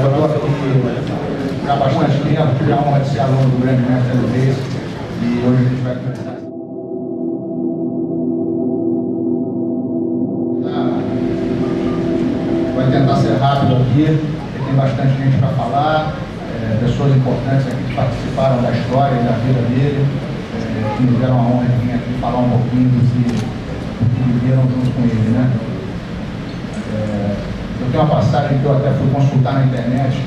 eu estou aqui há bastante tempo, tive a honra de ser aluno do grande mestre Hélio Gracie, e hoje a gente vai começar. Vai tentar ser rápido aqui, porque tem bastante gente para falar, pessoas importantes aqui que participaram da história e da vida dele, que nos deram a honra de vir aqui falar um pouquinho do que viveram junto com ele, né? Eu tenho uma passagem que eu até fui consultar na internet.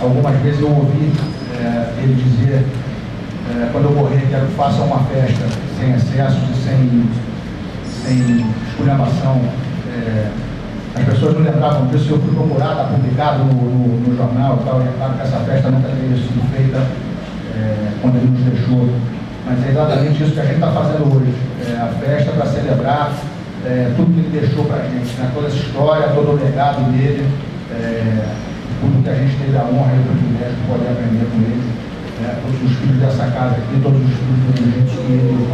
Algumas vezes eu ouvi ele dizer, quando eu morrer, quero que faça uma festa sem excessos e sem esculhambação. As pessoas não lembravam disso, eu fui procurar, está publicado no jornal e tal, e é claro que essa festa nunca teria sido feita quando ele nos deixou. Mas é exatamente isso que a gente está fazendo hoje, a festa para celebrar tudo que ele deixou para a gente, né? Toda essa história, todo o legado dele, tudo que a gente teve a honra e o privilégio de poder aprender com ele, todos os filhos dessa casa aqui, todos os filhos do jiu-jitsu que ele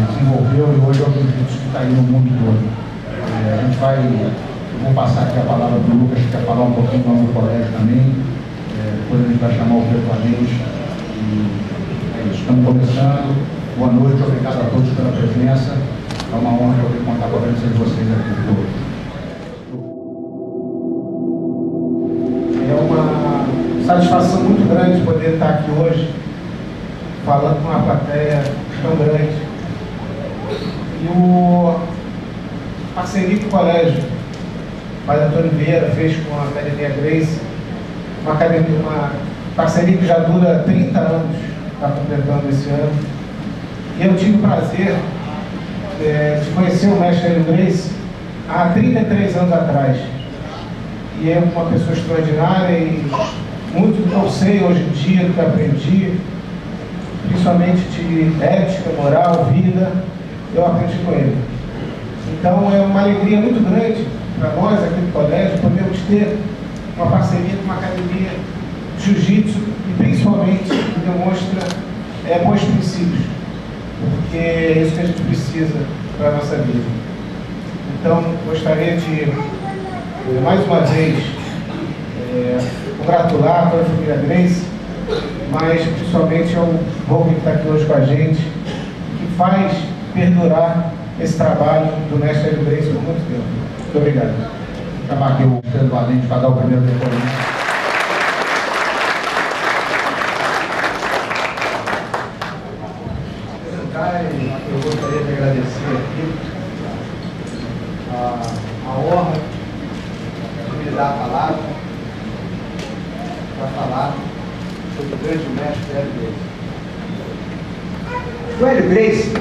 desenvolveu, e hoje é o jiu-jitsu que está aí no mundo todo. Eu vou passar aqui a palavra para o Lucas, que quer falar um pouquinho do nome do colégio também, depois a gente vai chamar o Pedro Valente, e é isso, estamos começando. Boa noite, obrigado a todos pela presença. É uma honra poder contar com a presença de vocês aqui hoje. É uma satisfação muito grande poder estar aqui hoje, falando com uma plateia tão grande. E a parceria que o colégio Padre Antônio Vieira fez com a Academia Gracie, uma parceria que já dura 30 anos, está completando esse ano. E eu tive o prazer de conhecer o mestre Hélio Gracie há 33 anos atrás. E é uma pessoa extraordinária, e muito do que eu sei hoje em dia, do que aprendi, principalmente de ética, moral, vida, eu aprendi com ele. Então é uma alegria muito grande para nós aqui do colégio podermos ter uma parceria com uma academia de jiu-jitsu, e principalmente que demonstra bons princípios, porque é isso que a gente precisa para a nossa vida. Então, gostaria de, mais uma vez, congratular toda a família Gracie, mas principalmente ao Volvo que está aqui hoje com a gente, que faz perdurar esse trabalho do mestre Hélio Gracie por muito tempo. Muito obrigado. Vou chamar aqui o Pedro Valente para dar o primeiro depoimento. Eu gostaria de agradecer aqui a honra de me dar a palavra para falar sobre o grande mestre Hélio Gracie. O Hélio Gracie,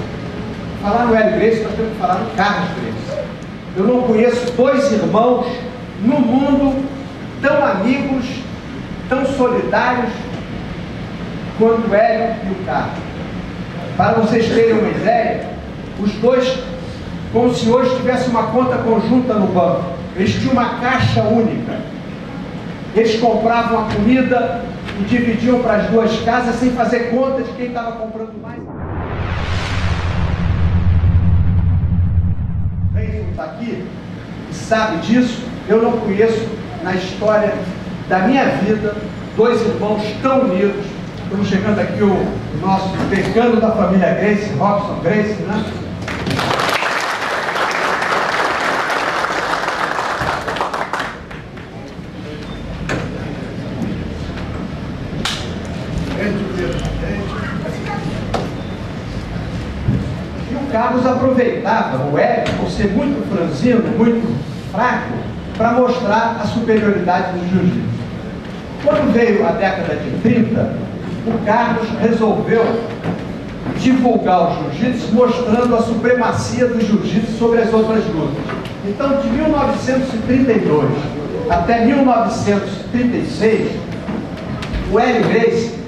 falar no Hélio Gracie, nós temos que falar no Carlos Gracie. Eu não conheço dois irmãos no mundo tão amigos, tão solidários quanto o Hélio e o Carlos. Para vocês terem uma ideia, os dois, como se hoje tivesse uma conta conjunta no banco. Eles tinham uma caixa única. Eles compravam a comida e dividiam para as duas casas sem fazer conta de quem estava comprando mais. O Reis está aqui e sabe disso. Eu não conheço na história da minha vida dois irmãos tão unidos. Estamos chegando aqui o nosso decano da família Gracie, Robson Gracie, né? E o Carlos aproveitava o Hélio, por ser muito franzino, muito fraco, para mostrar a superioridade do jiu-jitsu. Quando veio a década de 30, o Carlos resolveu divulgar o jiu-jitsu, mostrando a supremacia do jiu-jitsu sobre as outras lutas. Então, de 1932 até 1936, o Hélio Gracie,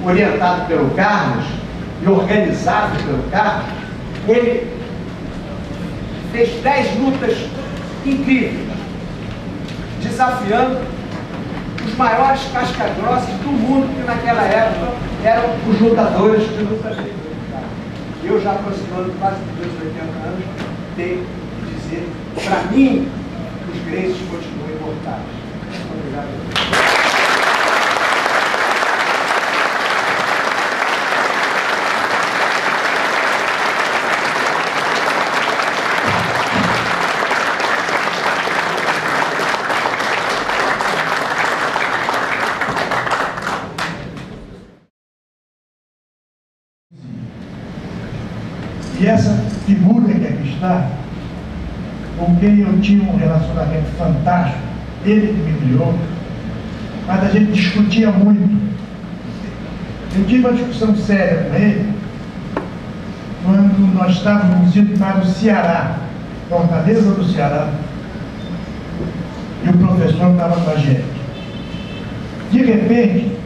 orientado pelo Carlos e organizado pelo Carlos, ele fez 10 lutas incríveis, desafiando os maiores casca-grossas do mundo, que naquela época eram os lutadores de luta livre. Eu, já aproximando quase dos 80 anos, tenho que dizer para mim, os Graces continuem imortais. Obrigado. E essa figura que aqui está, com quem eu tinha um relacionamento fantástico, ele que me criou, mas a gente discutia muito. Eu tive uma discussão séria com ele quando nós estávamos indo para o Ceará, Fortaleza do Ceará, e o professor estava com a gente. De repente,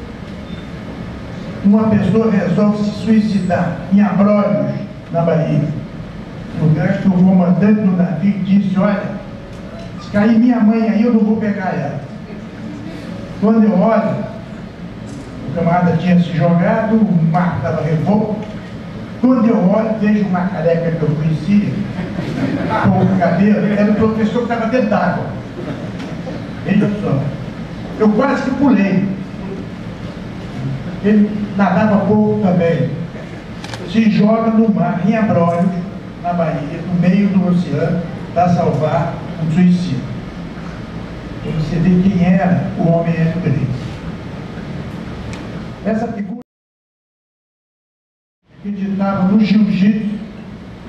uma pessoa resolve se suicidar em Abrolhos, na Bahia. No lugar que o comandante do navio disse: olha, se cair minha mãe aí, eu não vou pegar ela. Quando eu olho, o camarada tinha se jogado, o mar estava revolto. Quando eu olho, vejo uma careca que eu conhecia, com o cabelo, era o professor que estava dentro d'água. Veja só, eu quase que pulei. Ele nadava pouco também. Se joga no mar, em Abrolhos, na Bahia, no meio do oceano, para salvar um suicídio. Então você vê quem era o homem Hélio Gracie. Essa figura acreditava no jiu-jitsu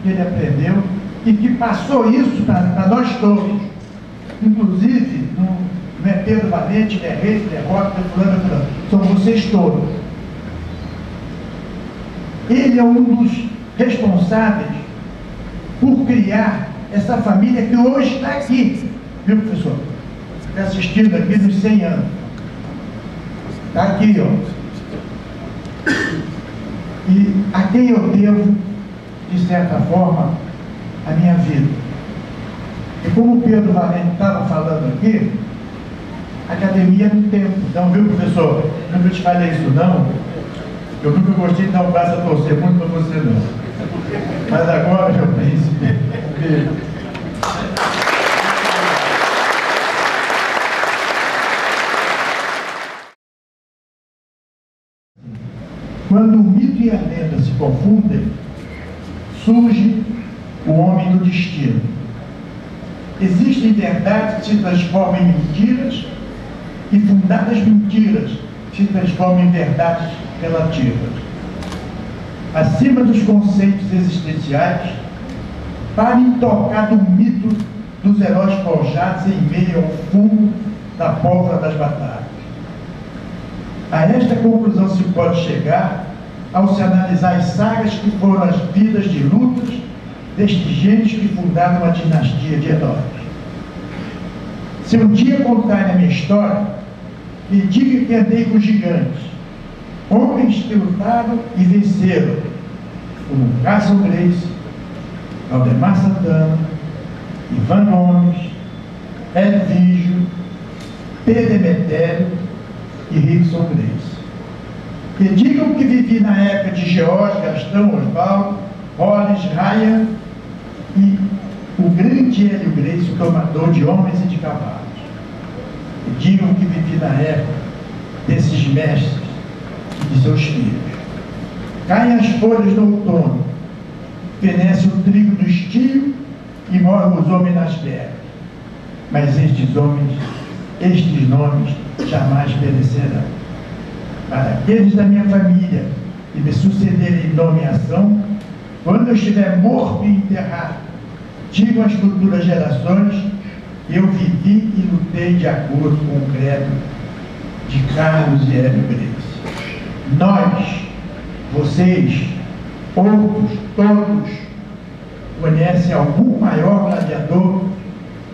que ele aprendeu e que passou isso para nós todos. Inclusive, não é Pedro Valente, não é Reis, não é Roca, não é fulano, não. São vocês todos. Ele é um dos responsáveis por criar essa família que hoje está aqui, viu, professor? Está assistindo aqui nos 100 anos. Está aqui, ó. E a quem eu devo, de certa forma, a minha vida. E como o Pedro Valente estava falando aqui, a academia no tempo. Então, viu, professor? Nunca te falei isso, não. Eu nunca gostei de dar um braço a torcer muito para você, não. Mas agora, meu príncipe, quando o mito e a lenda se confundem, surge o homem do destino. Existem verdades que se transformam em mentiras e fundadas mentiras se transformam em verdades relativas. Acima dos conceitos existenciais, parem tocar do mito dos heróis forjados em meio ao fumo da pólvora das batalhas. A esta conclusão se pode chegar ao se analisar as sagas que foram as vidas de lutas destes gênios que fundaram uma dinastia de heróis. Se um dia contarem a minha história, me diga que andei com gigantes, homens que lutaram e venceram, como Castle Gracie, Valdemar Santana, Ivan Gomes, Edvígio, Pedro Emetério e Rickson Gracie. Que digam que vivi na época de George, Gastão, Osvaldo, Hollis, Ryan e o grande Hélio Gracie, o tomador de homens e de cavalos. Que digam que vivi na época desses mestres e de seus filhos. Caem as folhas do outono, fenece o trigo do estio e morrem os homens nas terras. Mas estes homens, estes nomes, jamais perecerão. Para aqueles da minha família que me sucederem em nomeação, quando eu estiver morto e enterrado, digam às futuras gerações: eu vivi e lutei de acordo com o credo de Carlos e Hélio Gracie. Nós, vocês, outros, todos, conhecem algum maior gladiador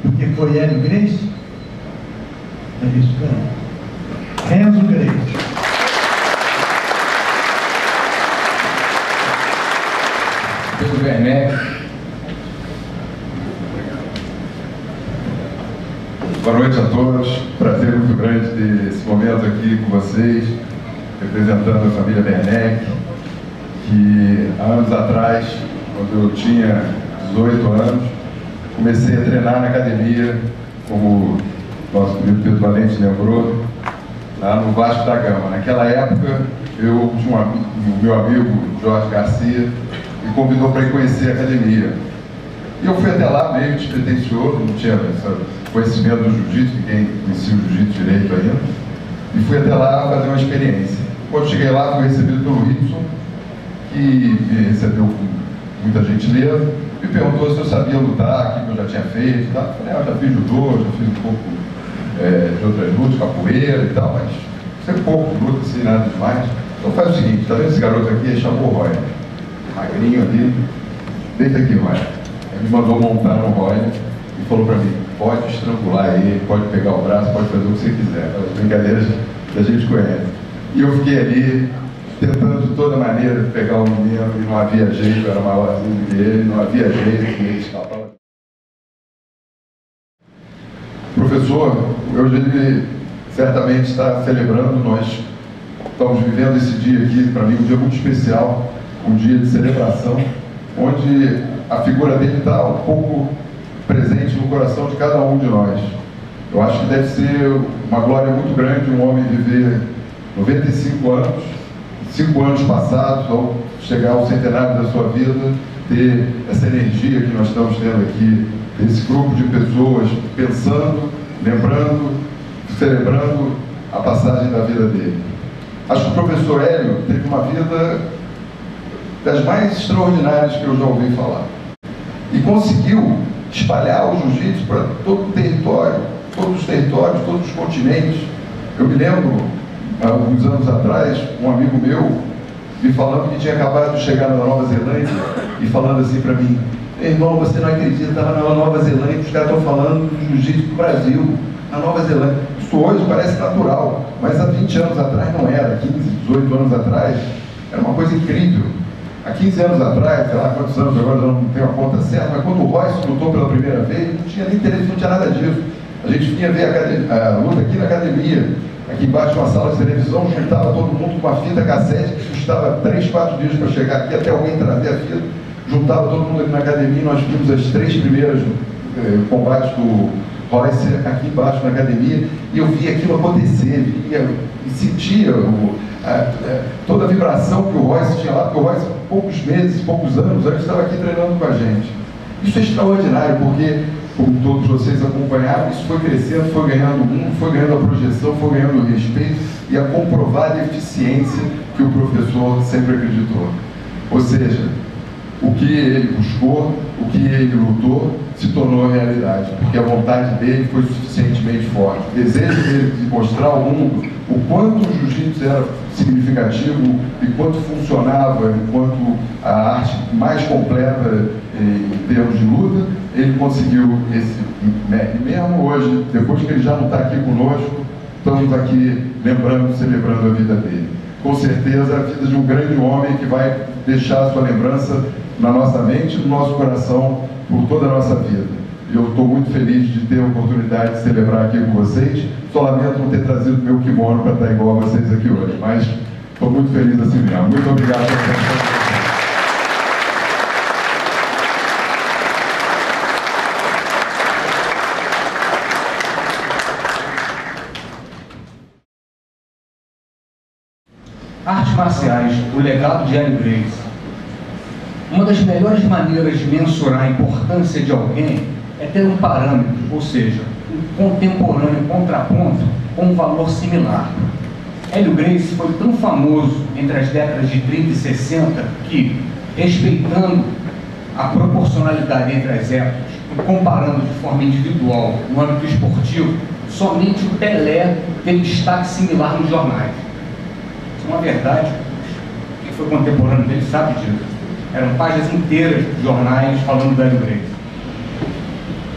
do que foi Hélio Gracie? É isso aí. Renzo Gracie. Pedro Werneck. Boa noite a todos. Prazer muito grande ter esse momento aqui com vocês, representando a família Werneck, que há anos atrás, quando eu tinha 18 anos, comecei a treinar na academia, como o nosso querido Pedro Valente lembrou, lá no Vasco da Gama. Naquela época, eu tinha o meu amigo Jorge Garcia me convidou para ir conhecer a academia. E eu fui até lá meio despretensioso, não tinha conhecimento do jiu-jitsu, ninguém conhecia o jiu-jitsu direito ainda, e fui até lá fazer uma experiência. Quando cheguei lá, fui recebido pelo Ibson, que me recebeu com muita gentileza, me perguntou se eu sabia lutar, o que eu já tinha feito e tal. Eu falei, eu já fiz judô, já fiz um pouco de outras lutas, capoeira e tal, mas sempre pouco luta, assim, nada demais. Então faz o seguinte, tá vendo esse garoto aqui? Ele chamou o Roy, magrinho ali, deita aqui, Roy. Ele me mandou montar no Roy e falou para mim, pode estrangular ele, pode pegar o braço, pode fazer o que você quiser. As brincadeiras que a gente conhece. E eu fiquei ali, tentando de toda maneira pegar o menino, e não havia jeito, eu era maiorzinho que ele, não havia jeito, ele escapava. Professor, hoje ele certamente está celebrando, nós estamos vivendo esse dia aqui, para mim, um dia muito especial, um dia de celebração, onde a figura dele está um pouco presente no coração de cada um de nós. Eu acho que deve ser uma glória muito grande um homem viver 95 anos, 5 anos passados, ao chegar ao centenário da sua vida, ter essa energia que nós estamos tendo aqui, esse grupo de pessoas pensando, lembrando, celebrando a passagem da vida dele. Acho que o professor Hélio teve uma vida das mais extraordinárias que eu já ouvi falar. E conseguiu espalhar o jiu-jitsu para todo o território, todos os territórios, todos os continentes. Eu me lembro, há alguns anos atrás, um amigo meu me falando que tinha acabado de chegar na Nova Zelândia e falando assim para mim, irmão, você não acredita, estava na Nova Zelândia, os caras estão falando do jiu-jitsu do Brasil, na Nova Zelândia. Isso hoje parece natural, mas há 20 anos atrás não era, 15, 18 anos atrás, era uma coisa incrível. Há 15 anos atrás, sei lá quantos anos, agora eu não tenho a conta certa, mas quando o Royce lutou pela primeira vez, não tinha nem interesse, não tinha nada disso. A gente vinha ver a luta aqui na academia, aqui embaixo uma sala de televisão, juntava todo mundo com uma fita cassete que custava 3, 4 dias para chegar aqui, até alguém trazer a fita, juntava todo mundo aqui na academia e nós vimos as 3 primeiras combates do Royce aqui embaixo na academia, e eu via aquilo acontecer, via e sentia toda a vibração que o Royce tinha lá, porque o Royce, poucos meses, poucos anos antes, estava aqui treinando com a gente. Isso é extraordinário, porque, como todos vocês acompanharam, isso foi crescendo, foi ganhando o mundo, foi ganhando a projeção, foi ganhando o respeito e a comprovada eficiência que o professor sempre acreditou. Ou seja, o que ele buscou, o que ele lutou, se tornou realidade, porque a vontade dele foi suficientemente forte. O desejo dele de mostrar ao mundo o quanto o jiu-jitsu era significativo e quanto funcionava enquanto a arte mais completa em termos de luta, ele conseguiu esse mérito. E mesmo hoje, depois que ele já não está aqui conosco, estamos aqui lembrando, celebrando a vida dele. Com certeza, a vida de um grande homem que vai deixar a sua lembrança na nossa mente e no nosso coração por toda a nossa vida. E eu estou muito feliz de ter a oportunidade de celebrar aqui com vocês. Só lamento não ter trazido meu kimono para estar igual a vocês aqui hoje, mas estou muito feliz assim mesmo. Muito obrigado pela atenção. Artes marciais, o legado de Hélio Gracie. Uma das melhores maneiras de mensurar a importância de alguém é ter um parâmetro, ou seja, um contemporâneo contraponto com um valor similar. Hélio Gracie foi tão famoso entre as décadas de 30 e 60 que, respeitando a proporcionalidade entre as épocas e comparando de forma individual no âmbito esportivo, somente o Pelé teve destaque similar nos jornais. Isso é uma verdade. Quem foi contemporâneo dele sabe disso. Eram páginas inteiras de jornais falando do Hélio Gracie.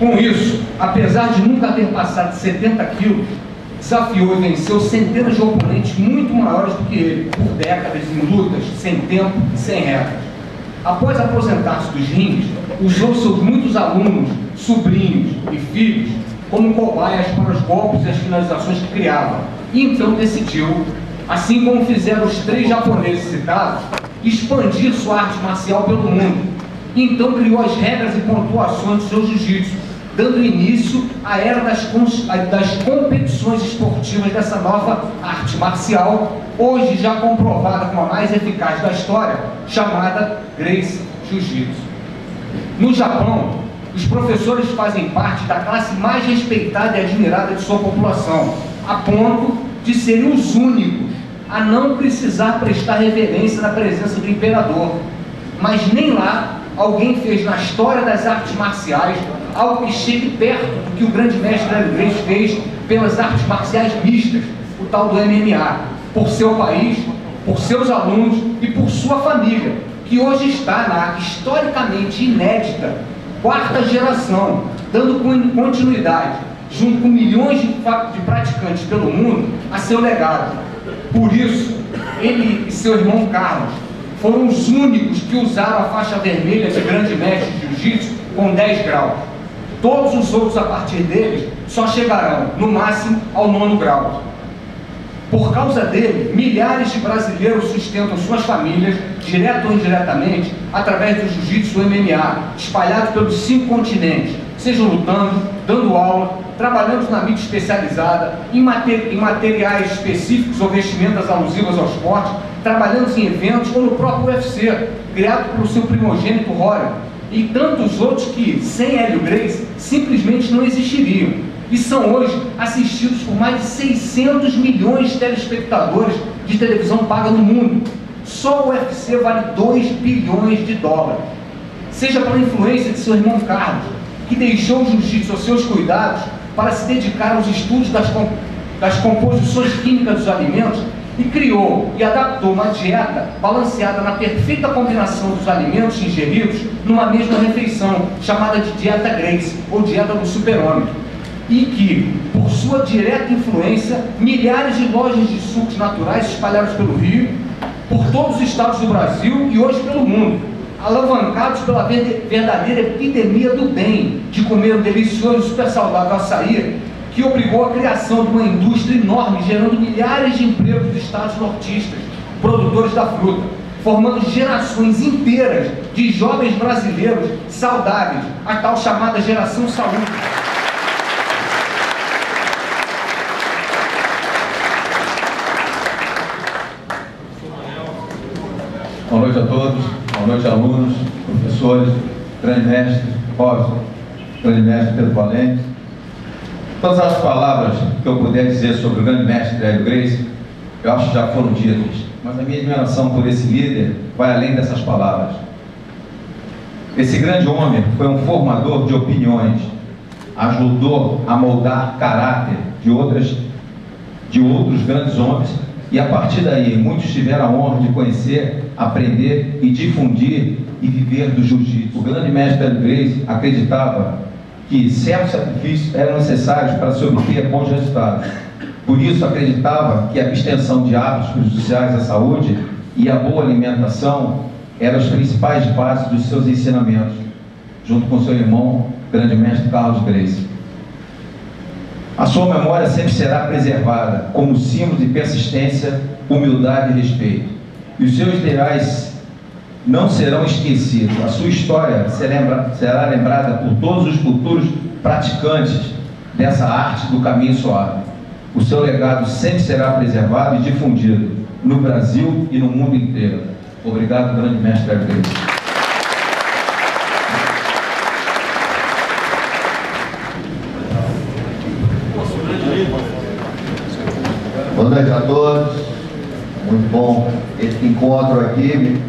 Com isso, apesar de nunca ter passado de 70 quilos, desafiou e venceu centenas de oponentes muito maiores do que ele, por décadas em lutas, sem tempo e sem regras. Após aposentar-se dos rings, usou seus muitos alunos, sobrinhos e filhos como cobaias para os golpes e as finalizações que criava. E então decidiu, assim como fizeram os 3 japoneses citados, expandir sua arte marcial pelo mundo. e então criou as regras e pontuações do seu jiu-jitsu, dando início à era das competições esportivas dessa nova arte marcial, hoje já comprovada como a mais eficaz da história, chamada Gracie Jiu-Jitsu. No Japão, os professores fazem parte da classe mais respeitada e admirada de sua população, a ponto de serem os únicos a não precisar prestar reverência na presença do imperador. Mas nem lá alguém fez na história das artes marciais algo que chegue perto do que o grande mestre Hélio Gracie fez pelas artes marciais mistas, o tal do MMA, por seu país, por seus alunos e por sua família, que hoje está na historicamente inédita 4ª geração, dando continuidade, junto com milhões de praticantes pelo mundo, a seu legado. Por isso, ele e seu irmão Carlos foram os únicos que usaram a faixa vermelha de grande mestre de jiu-jitsu com 10 graus. Todos os outros, a partir deles, só chegarão, no máximo, ao 9º grau. Por causa dele, milhares de brasileiros sustentam suas famílias, direto ou indiretamente, através do jiu-jitsu MMA, espalhados pelos 5 continentes, seja lutando, dando aula, trabalhando na mídia especializada, em materiais específicos ou vestimentas alusivas ao esporte, trabalhando em eventos ou no próprio UFC, criado pelo seu primogênito Rory, e tantos outros que, sem Hélio Gracie, simplesmente não existiriam, e são hoje assistidos por mais de 600 milhões de telespectadores de televisão paga no mundo. Só o UFC vale 2 bilhões de dólares. Seja pela influência de seu irmão Carlos, que deixou o jiu-jitsu aos seus cuidados para se dedicar aos estudos das composições químicas dos alimentos, e criou e adaptou uma dieta balanceada na perfeita combinação dos alimentos ingeridos numa mesma refeição, chamada de dieta Gracie, ou dieta do super-homem, e que, por sua direta influência, milhares de lojas de sucos naturais espalhados pelo Rio, por todos os estados do Brasil e hoje pelo mundo, alavancados pela verdadeira epidemia do bem, de comer um delicioso e super saudável açaí, que obrigou a criação de uma indústria enorme, gerando milhares de empregos dos estados nortistas, produtores da fruta, formando gerações inteiras de jovens brasileiros saudáveis, a tal chamada geração saúde. Boa noite a todos, boa noite alunos, professores, grande mestre Rosa, grande mestre Pedro Valente. Todas as palavras que eu puder dizer sobre o grande mestre Hélio Gracie, eu acho que já foram ditas, mas a minha admiração por esse líder vai além dessas palavras. Esse grande homem foi um formador de opiniões, ajudou a moldar caráter de outros grandes homens, e a partir daí muitos tiveram a honra de conhecer, aprender e difundir e viver do jiu-jitsu. O grande mestre Hélio Gracie acreditava que certos sacrifícios eram necessários para se obter bons resultados. Por isso acreditava que a abstenção de hábitos prejudiciais à saúde e a boa alimentação eram as principais bases dos seus ensinamentos, junto com seu irmão, grande mestre Carlos Gracie. A sua memória sempre será preservada como símbolo de persistência, humildade e respeito. E os seus ideais não serão esquecidos. A sua história será lembrada por todos os futuros praticantes dessa arte do caminho suave. O seu legado sempre será preservado e difundido no Brasil e no mundo inteiro. Obrigado, grande mestre Hélio Gracie. Boa noite a todos, muito bom esse encontro aqui.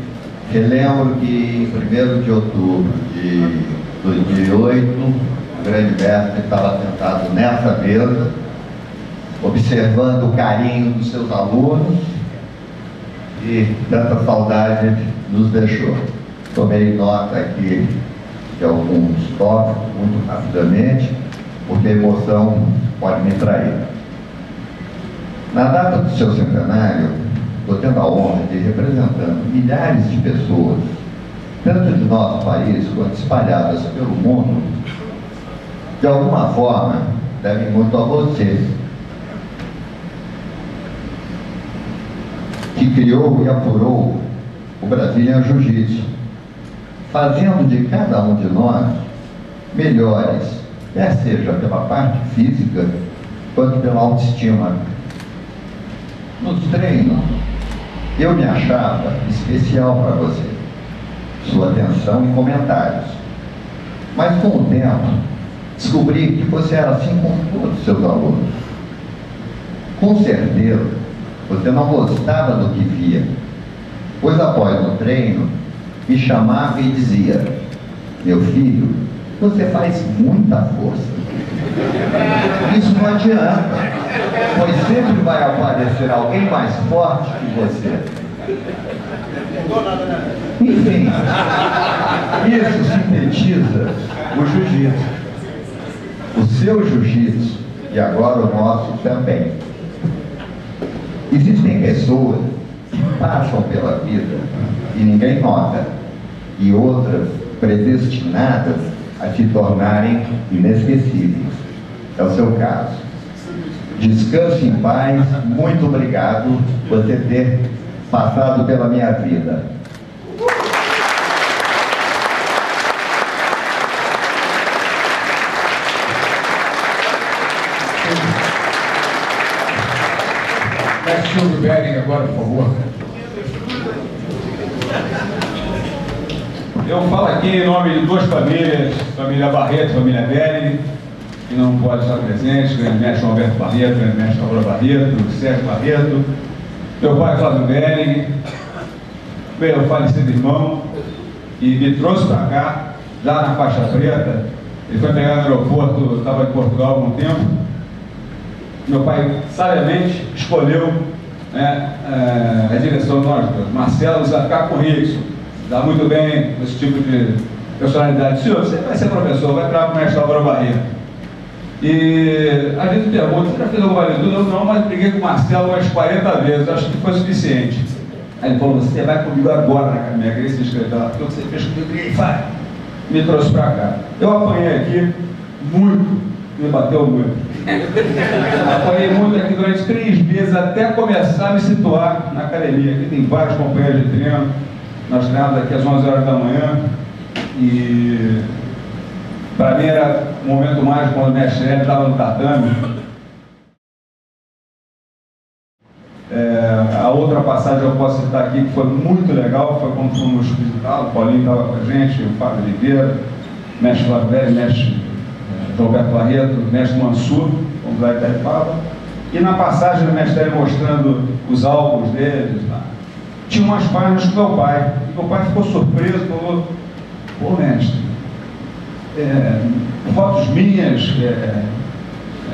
Relembro que em 1º de outubro de 2008, o grande mestre estava sentado nessa mesa, observando o carinho dos seus alunos, e tanta saudade nos deixou. Tomei nota aqui de alguns tópicos muito rapidamente, porque a emoção pode me trair. Na data do seu centenário, estou tendo a honra de ir representando milhares de pessoas, tanto de nosso país quanto espalhadas pelo mundo, de alguma forma, devem muito a você, que criou e apurou o Brazilian Jiu-Jitsu, fazendo de cada um de nós melhores, quer seja pela parte física, quanto pela autoestima. Nos treinos, eu me achava especial para você, sua atenção e comentários. Mas com o tempo, descobri que você era assim com todos os seus alunos. Com certeza, você não gostava do que via, pois após o treino, me chamava e dizia: meu filho, você faz muita força. Isso não adianta, pois sempre vai aparecer alguém mais forte que você. Enfim, isso sintetiza o jiu-jitsu. O seu jiu-jitsu e agora o nosso também. Existem pessoas que passam pela vida e ninguém nota, e outras predestinadas a se tornarem inesquecíveis. É o seu caso. Descanse em paz, muito obrigado por você ter passado pela minha vida. Mestre Silvio Bering agora, por favor. Eu falo aqui em nome de duas famílias, família Barreto e família Bering, que não pode estar presente, grande mestre Alberto Barreto, grande mestre Aurora Barreto, Sérgio Barreto, meu pai Flávio Bering, meu falecido irmão, e me trouxe para cá, já na faixa preta. Ele foi pegar no aeroporto, estava em Portugal há algum tempo. Meu pai sabiamente escolheu, né, a direção nós, Marcelo, vai ficar com o Rickson, dá muito bem esse tipo de personalidade. Senhor, você vai ser professor, vai para o mestre Álvaro Barreto. E a gente pergunta: você já fez alguma leitura? Eu não, mas briguei com o Marcelo umas 40 vezes, acho que foi suficiente. Aí ele falou: você vai comigo agora na minha igreja, se inscreveu lá, porque você fez comigo, e vai. Me trouxe para cá. Eu apanhei aqui muito, me bateu muito. Apanhei muito aqui durante 3 meses até começar a me situar na academia. Aqui tem vários companheiros de treino, nós treinamos aqui às 11 horas da manhã, e para mim era um momento mais quando o mestre Hélio estava no tatame. A outra passagem eu posso citar aqui que foi muito legal, foi quando fomos visitá-lo, o Paulinho estava com a gente, o Fábio Oliveira, o mestre Flávio Velho, o mestre Roberto Barreto, o mestre Mansur, fomos lá em Itaipava. E na passagem do mestre Hélio mostrando os álbuns deles, lá, tinha umas páginas com meu pai. E meu pai ficou surpreso, falou: pô, mestre, fotos minhas,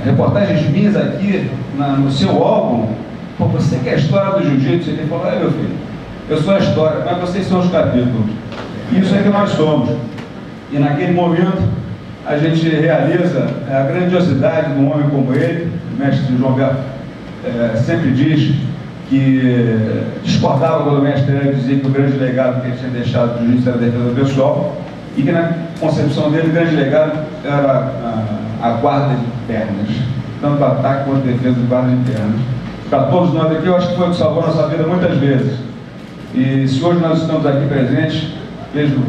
reportagens minhas aqui no seu álbum. Pô, você que é a história do jiu-jitsu. Ele falou: meu filho, eu sou a história, mas vocês são os capítulos. Isso é que nós somos. E naquele momento a gente realiza a grandiosidade de um homem como ele. O mestre João Alberto sempre diz que discordava quando o mestre Hélio dizia que o grande legado que ele tinha deixado do jiu-jitsu era a defesa pessoal, e que na concepção dele o grande legado era a guarda de pernas, tanto ataque quanto defesa de guarda de pernas. Para todos nós aqui, eu acho que foi o que salvou a nossa vida muitas vezes. E se hoje nós estamos aqui presentes, vejo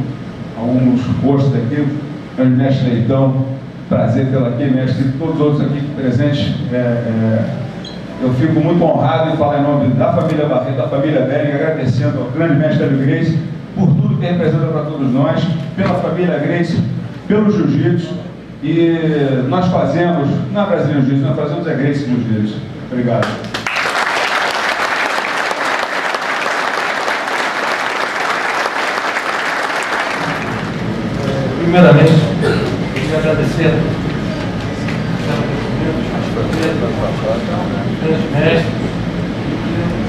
alguns rostos aqui, o mestre Leitão, prazer tê-lo aqui, mestre, e todos os outros aqui presentes. Eu fico muito honrado em falar em nome da família Barreto, da família Bering, agradecendo ao grande mestre Hélio Gracie por tudo que representa para todos nós, pela família Gracie, pelo jiu-jitsu. E nós fazemos, não é Brasília Jiu-Jitsu, nós fazemos Gracie Jiu-Jitsu. Obrigado. Primeiramente, queria agradecer grande mestre.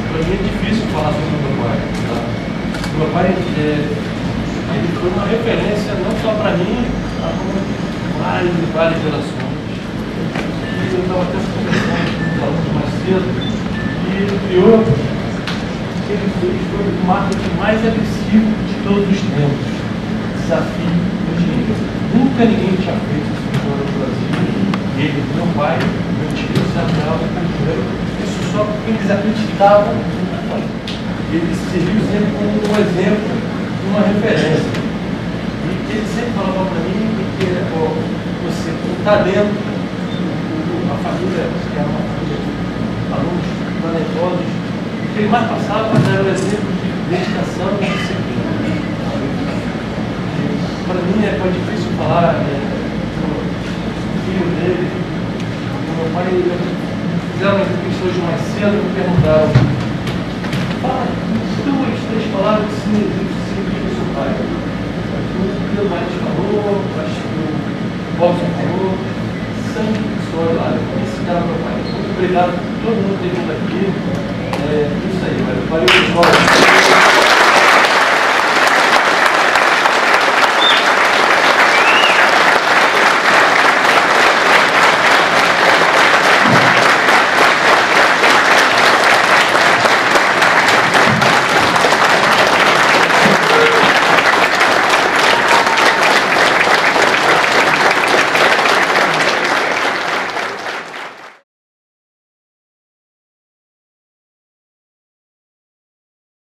Para mim é difícil falar sobre o meu pai. Tá? Meu pai ele foi uma referência não só para mim, mas como várias gerações. Eu estava até conversando mais cedo, e ele criou, ele foi o marketing mais agressivo de todos os tempos. Desafio do dinheiro. Nunca ninguém tinha feito isso fora do Brasil. Ele, meu pai, meu tio, desafiava o dinheiro. Isso só porque eles acreditavam no pai. Ele serviu sempre como um exemplo, uma referência. E ele sempre falava para mim que você, o talento, a família, que era uma família de alunos talentosos, o que ele mais passava era o exemplo de dedicação e disciplina. Para mim foi difícil falar do filho dele. Meu pai, fizeram uma entrevista hoje mais cedo, me perguntaram, fala 2, 3 palavras que significa o seu pai. O que o Maris falou, acho que o Robson falou, sangue de história lá. Esse cara é meu pai. Muito obrigado a todo mundo que tem vindo aqui. É isso aí, valeu, pessoal.